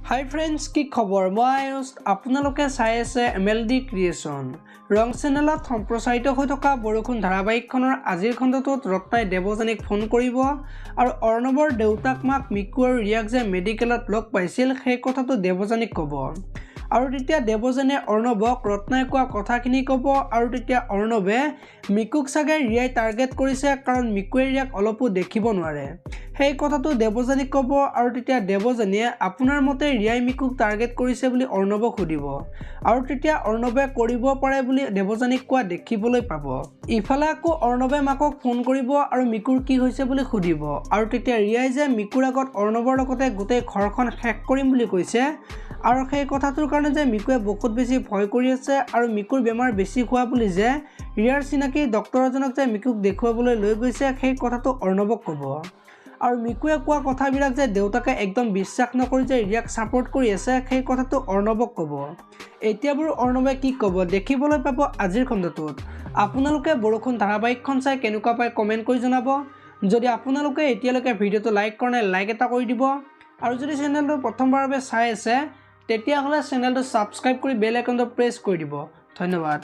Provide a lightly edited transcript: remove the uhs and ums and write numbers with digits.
হাই friends, কি খবৰ? মই আয়ুষ। আপোনালোকে চাই আছে MLD ক্ৰিয়েশ্যন। ৰং চেনেলত সম্প্ৰচাৰিত হৈ থকা বৰষুণ ধাৰাবাহিকখনৰ আজিৰ খণ্ডটোত ৰত্নাই দেৱযানীক ফোন কৰিব আৰু অৰ্ণৱৰ দেউতাক মাক মিকু আৰু ৰিয়াক যে মেডিকেলত লগ পাইছিল সেই কথাটো দেৱযানীক ক'ব। আৰু তেতিয়া দেৱযানীয়ে অৰ্ণৱক ৰত্নাই কোৱা কথাখিনি ক'ব আৰু তেতিয়া অৰ্ণৱে মিকুক চাগে ৰিয়াই টাৰ্গেট কৰিছে কাৰণ মিকুৱে ৰিয়াক অলপো দেখিব নোৱাৰে সেই কথাটো দেৱযানীক ক'ব আৰু তেতিয়া দেৱযানীয়ে আপোনাৰ মতে ৰিয়াই মিকুক টাৰ্গেট কৰিছে বুলি অৰ্ণৱক সুধিব আৰু তেতিয়া অৰ্ণৱে কৰিব পাৰে বুলি দেৱযানীক কোৱা দেখিবলৈ পাব। ইফালে আকৌ অৰ্ণৱে মাকক ফোন কৰিব আৰু মিকুৰ কি হৈছে বুলি সুধিব আৰু তেতিয়া ৰিয়াই যে মিকুৰ আগত অৰ্ণৱৰ লগতে গোটেই ঘৰখন শেষ কৰিম বুলি কৈছে আৰু সেই কথাটোৰ কাৰণে যে মিকুৱে বহুত বেছি ভয় কৰি আছে আৰু মিকুৰ বেমাৰ বেছি হোৱা বুলি যে ৰিয়াৰ চিনাকি ডক্তৰ এজনক যে মিকুক দেখুৱাবলৈ লৈ গৈছে সেই কথাটো অৰ্ণৱক ক'ব আৰু মিকুৱে কোৱা কথাবিলাক যে দেউতাকে একদম বিশ্বাস নকৰি যে ৰিয়াক ছাপোৰ্ট কৰি আছে সেই কথাটো অৰ্ণৱক ক'ব। এতিয়া বাৰু অৰ্ণৱে কি ক'ব দেখিবলৈ পাব আজিৰ খণ্ডটোত। আপোনালোকে বৰষুণ ধাৰাবাহিকখন চাই কেনেকুৱা পায় কমেণ্ট কৰি জনাব। যদি আপোনালোকে এতিয়ালৈকে ভিডিঅ'টো লাইক কৰা নাই লাইক এটা কৰি দিব আৰু যদি চেনেলটো প্ৰথমবাৰৰ বাবে চাই আছে তেতিয়াহ'লে চেনেলটো ছাবস্ক্ৰাইব কৰি বেল আইকনটো প্ৰেছ কৰি দিব। ধন্যবাদ।